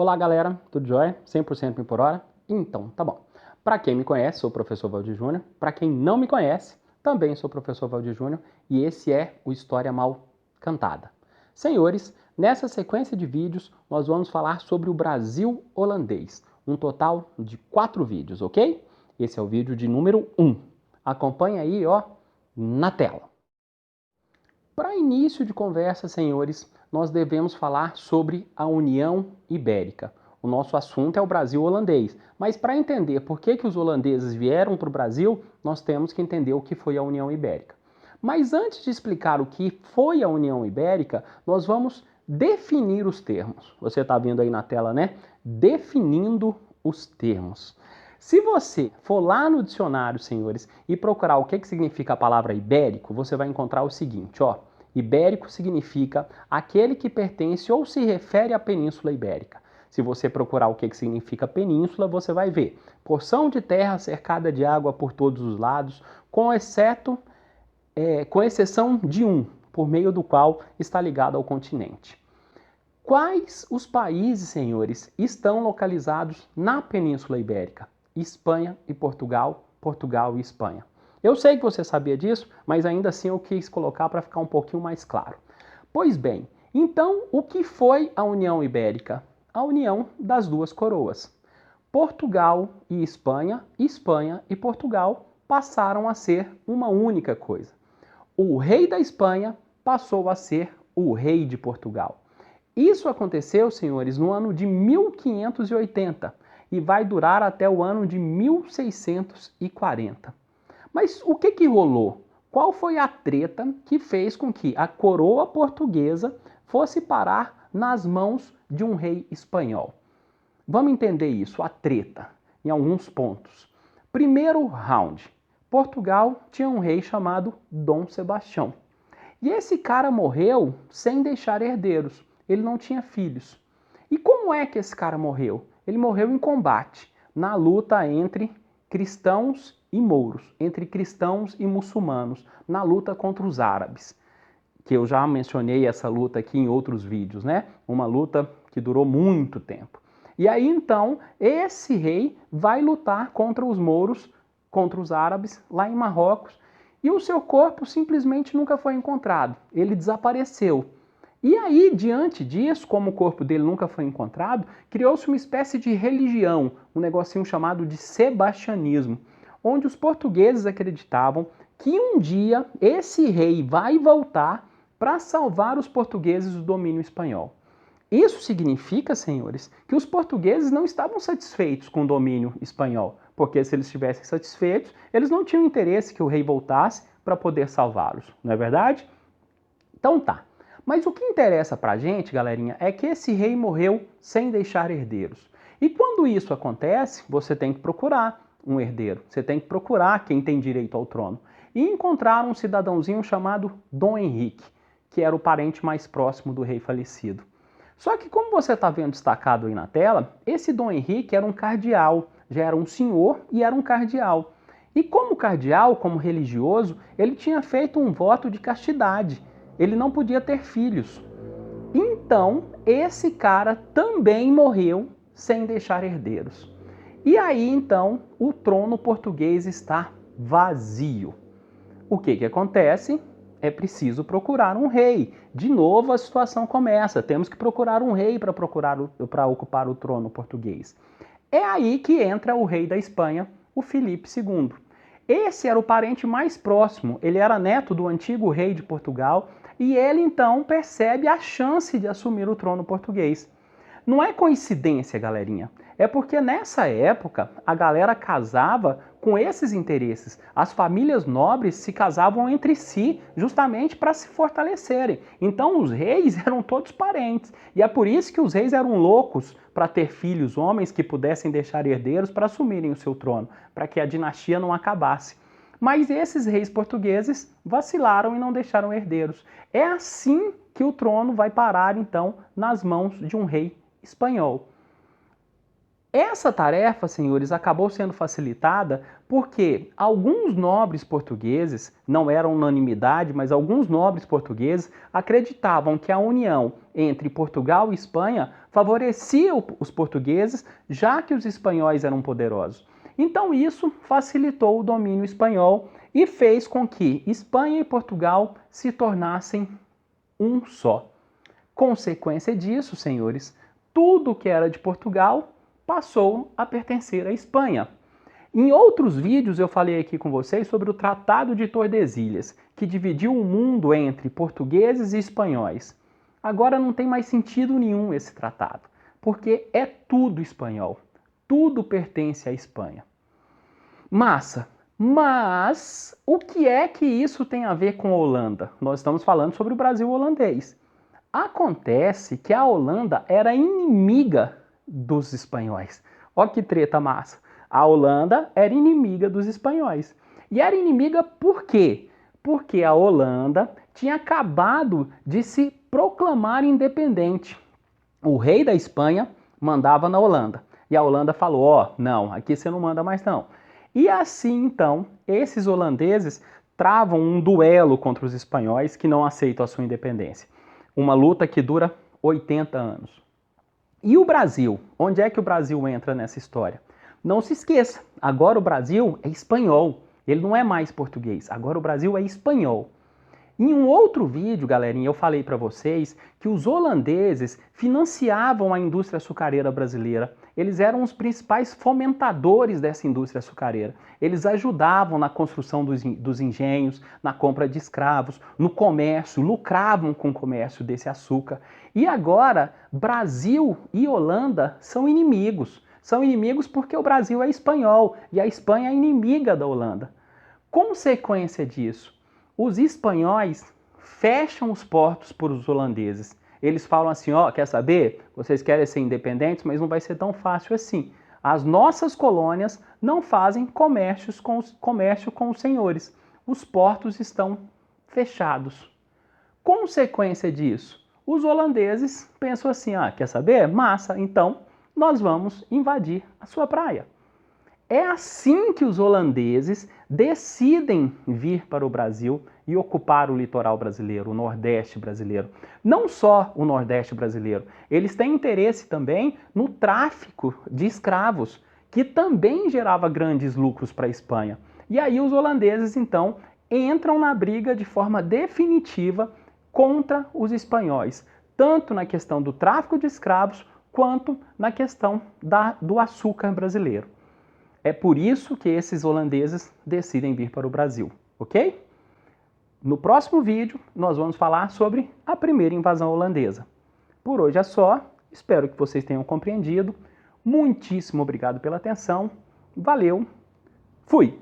Olá galera, tudo jóia? 100% mil por hora? Então, tá bom. Para quem me conhece, sou o professor Valdir Júnior. Para quem não me conhece, também sou o professor Valdir Júnior e esse é o História Mal Cantada. Senhores, nessa sequência de vídeos nós vamos falar sobre o Brasil holandês, um total de 4 vídeos, ok? Esse é o vídeo de número 1. Acompanhe aí, ó, na tela. Para início de conversa, senhores, nós devemos falar sobre a União Ibérica. O nosso assunto é o Brasil holandês, mas para entender por que os holandeses vieram para o Brasil, nós temos que entender o que foi a União Ibérica. Mas antes de explicar o que foi a União Ibérica, nós vamos definir os termos. Você está vendo aí na tela, né? Definindo os termos. Se você for lá no dicionário, senhores, e procurar o que significa a palavra ibérico, você vai encontrar o seguinte, ó. Ibérico significa aquele que pertence ou se refere à Península Ibérica. Se você procurar o que significa península, você vai ver porção de terra cercada de água por todos os lados, com exceção de um, por meio do qual está ligado ao continente. Quais os países, senhores, estão localizados na Península Ibérica? Espanha e Portugal, Portugal e Espanha. Eu sei que você sabia disso, mas ainda assim eu quis colocar para ficar um pouquinho mais claro. Pois bem, então o que foi a União Ibérica? A união das duas coroas. Portugal e Espanha, Espanha e Portugal passaram a ser uma única coisa. O rei da Espanha passou a ser o rei de Portugal. Isso aconteceu, senhores, no ano de 1580 e vai durar até o ano de 1640. Mas o que rolou? Qual foi a treta que fez com que a coroa portuguesa fosse parar nas mãos de um rei espanhol? Vamos entender isso, a treta, em alguns pontos. Primeiro round. Portugal tinha um rei chamado Dom Sebastião. E esse cara morreu sem deixar herdeiros. Ele não tinha filhos. E como é que esse cara morreu? Ele morreu em combate, na luta entre cristãos e mouros, entre cristãos e muçulmanos, na luta contra os árabes. Que eu já mencionei essa luta aqui em outros vídeos, né? Uma luta que durou muito tempo. E aí então, esse rei vai lutar contra os mouros, contra os árabes, lá em Marrocos, e o seu corpo simplesmente nunca foi encontrado. Ele desapareceu. E aí, diante disso, como o corpo dele nunca foi encontrado, criou-se uma espécie de religião, um negocinho chamado de sebastianismo, onde os portugueses acreditavam que um dia esse rei vai voltar para salvar os portugueses do domínio espanhol. Isso significa, senhores, que os portugueses não estavam satisfeitos com o domínio espanhol, porque se eles estivessem satisfeitos, eles não tinham interesse que o rei voltasse para poder salvá-los, não é verdade? Então tá. Mas o que interessa pra gente, galerinha, é que esse rei morreu sem deixar herdeiros. E quando isso acontece, você tem que procurar um herdeiro. Você tem que procurar quem tem direito ao trono. E encontrar um cidadãozinho chamado Dom Henrique, que era o parente mais próximo do rei falecido. Só que como você está vendo destacado aí na tela, esse Dom Henrique era um cardeal, já era um senhor e era um cardeal. E como cardeal, como religioso, ele tinha feito um voto de castidade. Ele não podia ter filhos. Então, esse cara também morreu sem deixar herdeiros. E aí, então, o trono português está vazio. O que acontece? É preciso procurar um rei. De novo, a situação começa. Temos que procurar um rei para ocupar o trono português. É aí que entra o rei da Espanha, o Filipe II. Esse era o parente mais próximo. Ele era neto do antigo rei de Portugal e ele então percebe a chance de assumir o trono português. Não é coincidência, galerinha. É porque nessa época a galera casava com esses interesses. As famílias nobres se casavam entre si justamente para se fortalecerem. Então os reis eram todos parentes. E é por isso que os reis eram loucos para ter filhos, homens que pudessem deixar herdeiros para assumirem o seu trono, para que a dinastia não acabasse. Mas esses reis portugueses vacilaram e não deixaram herdeiros. É assim que o trono vai parar, então, nas mãos de um rei espanhol. Essa tarefa, senhores, acabou sendo facilitada porque alguns nobres portugueses, não era unanimidade, mas alguns nobres portugueses acreditavam que a união entre Portugal e Espanha favorecia os portugueses, já que os espanhóis eram poderosos. Então isso facilitou o domínio espanhol e fez com que Espanha e Portugal se tornassem um só. Consequência disso, senhores, tudo que era de Portugal passou a pertencer à Espanha. Em outros vídeos eu falei aqui com vocês sobre o Tratado de Tordesilhas, que dividiu o mundo entre portugueses e espanhóis. Agora não tem mais sentido nenhum esse tratado, porque é tudo espanhol. Tudo pertence à Espanha. Massa! Mas o que é que isso tem a ver com a Holanda? Nós estamos falando sobre o Brasil holandês. Acontece que a Holanda era inimiga dos espanhóis. Olha que treta massa. A Holanda era inimiga dos espanhóis. E era inimiga por quê? Porque a Holanda tinha acabado de se proclamar independente. O rei da Espanha mandava na Holanda. E a Holanda falou, ó, não, aqui você não manda mais não. E assim, então, esses holandeses travam um duelo contra os espanhóis que não aceitam a sua independência. Uma luta que dura 80 anos. E o Brasil? Onde é que o Brasil entra nessa história? Não se esqueça, agora o Brasil é espanhol. Ele não é mais português, agora o Brasil é espanhol. Em um outro vídeo, galerinha, eu falei para vocês que os holandeses financiavam a indústria açucareira brasileira. Eles eram os principais fomentadores dessa indústria açucareira. Eles ajudavam na construção dos engenhos, na compra de escravos, no comércio, lucravam com o comércio desse açúcar. E agora, Brasil e Holanda são inimigos. São inimigos porque o Brasil é espanhol e a Espanha é inimiga da Holanda. Consequência disso, os espanhóis fecham os portos para os holandeses. Eles falam assim, ó, quer saber? Vocês querem ser independentes, mas não vai ser tão fácil assim. As nossas colônias não fazem comércio com os senhores. Os portos estão fechados. Consequência disso, os holandeses pensam assim, ah, quer saber? Massa, então nós vamos invadir a sua praia. É assim que os holandeses decidem vir para o Brasil e ocupar o litoral brasileiro, o Nordeste brasileiro. Não só o Nordeste brasileiro, eles têm interesse também no tráfico de escravos, que também gerava grandes lucros para a Espanha. E aí os holandeses, então, entram na briga de forma definitiva contra os espanhóis, tanto na questão do tráfico de escravos, quanto na questão do açúcar brasileiro. É por isso que esses holandeses decidem vir para o Brasil, ok? No próximo vídeo, nós vamos falar sobre a primeira invasão holandesa. Por hoje é só, espero que vocês tenham compreendido. Muitíssimo obrigado pela atenção, valeu, fui!